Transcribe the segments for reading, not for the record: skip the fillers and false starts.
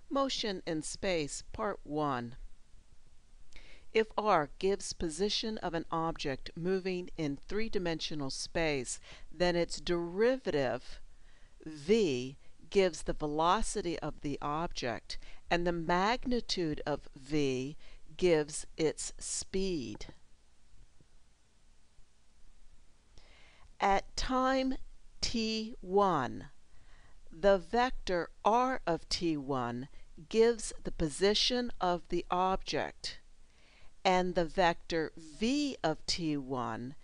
Motion in space, Part 1. If r gives position of an object moving in three-dimensional space, then its derivative, v, gives the velocity of the object, and the magnitude of v gives its speed. At time t1, the vector r of t1 gives the position of the object, and the vector v of t1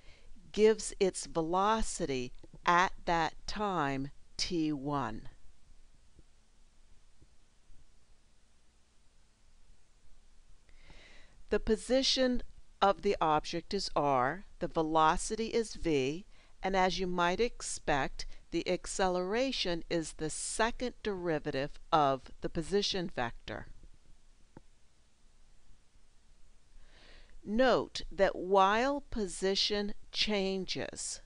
gives its velocity at that time t1. The position of the object is r, the velocity is v, and as you might expect, the acceleration is the second derivative of the position vector. Note that while position changes,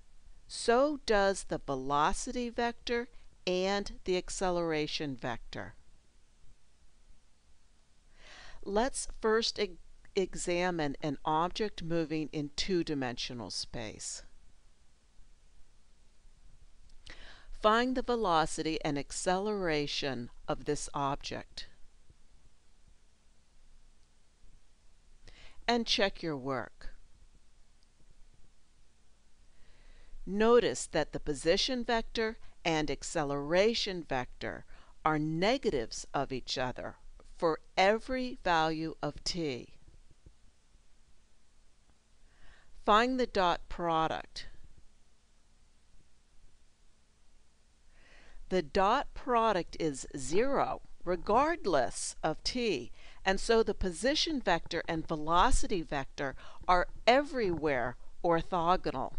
so does the velocity vector and the acceleration vector. Let's first examine an object moving in two-dimensional space. Find the velocity and acceleration of this object. And check your work. Notice that the position vector and acceleration vector are negatives of each other for every value of t. Find the dot product. The dot product is 0 regardless of t, and so the position vector and velocity vector are everywhere orthogonal.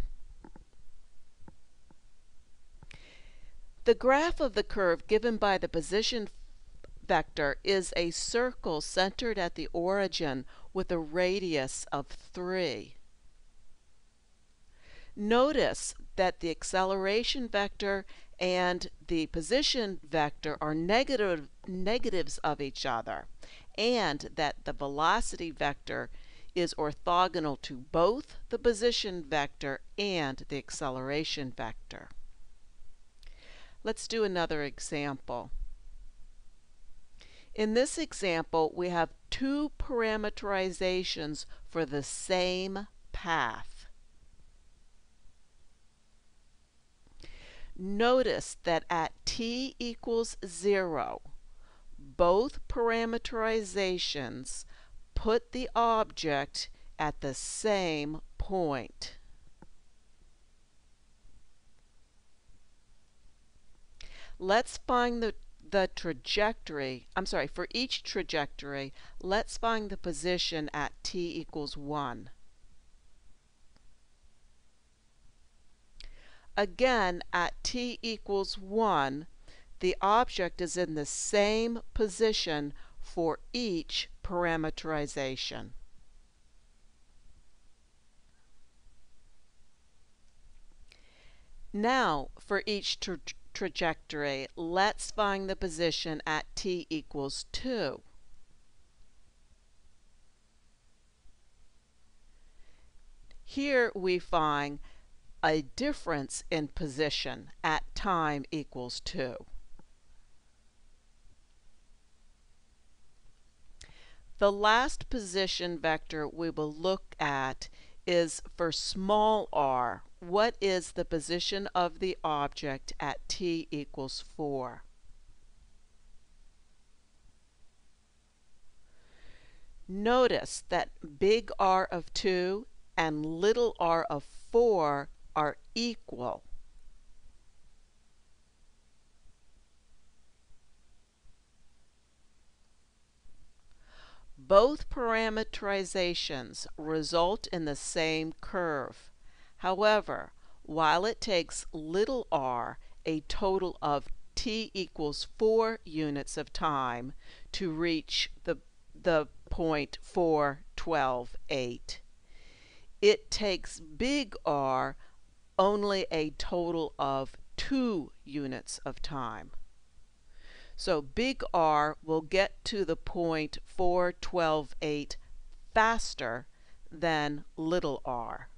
The graph of the curve given by the position vector is a circle centered at the origin with a radius of 3. Notice that the acceleration vector and the position vector are negatives of each other, and that the velocity vector is orthogonal to both the position vector and the acceleration vector. Let's do another example. In this example, we have two parameterizations for the same path. Notice that at t equals 0, both parameterizations put the object at the same point. Let's find the trajectory, for each trajectory, let's find the position at t equals 1. Again, at t equals 1, the object is in the same position for each parameterization. Now, for each trajectory, let's find the position at t equals 2. Here we find a difference in position at time equals 2. The last position vector we will look at is for small r. What is the position of the object at t equals 4? Notice that big R of 2 and little r of 4 are equal. Both parameterizations result in the same curve. However, while it takes little r a total of t equals 4 units of time to reach the point 4, 12, 8, it takes big R only a total of 2 units of time. So big R will get to the point 412.8 faster than little r.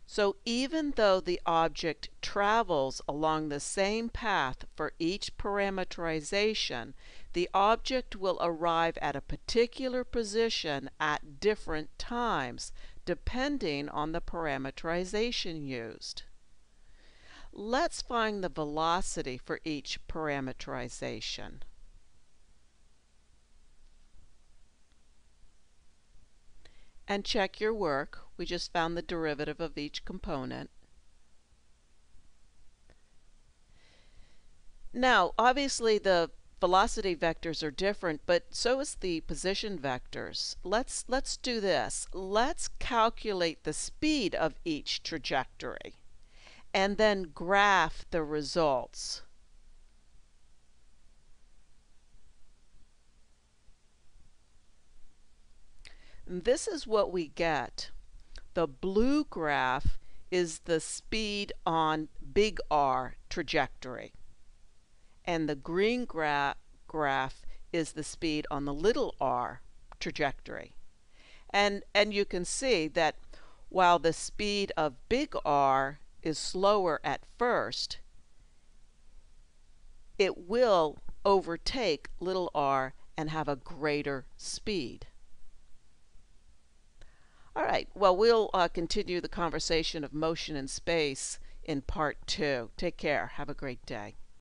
So even though the object travels along the same path for each parameterization, the object will arrive at a particular position at different times, depending on the parameterization used. Let's find the velocity for each parameterization. And check your work. We just found the derivative of each component. Now, obviously the velocity vectors are different, but so is the position vectors. Let's do this. Let's calculate the speed of each trajectory and then graph the results. And this is what we get. The blue graph is the speed on big R trajectory, and the green graph is the speed on the little r trajectory. And you can see that while the speed of big R is slower at first, it will overtake little r and have a greater speed. All right, well, we'll continue the conversation of motion in space in part 2. Take care. Have a great day.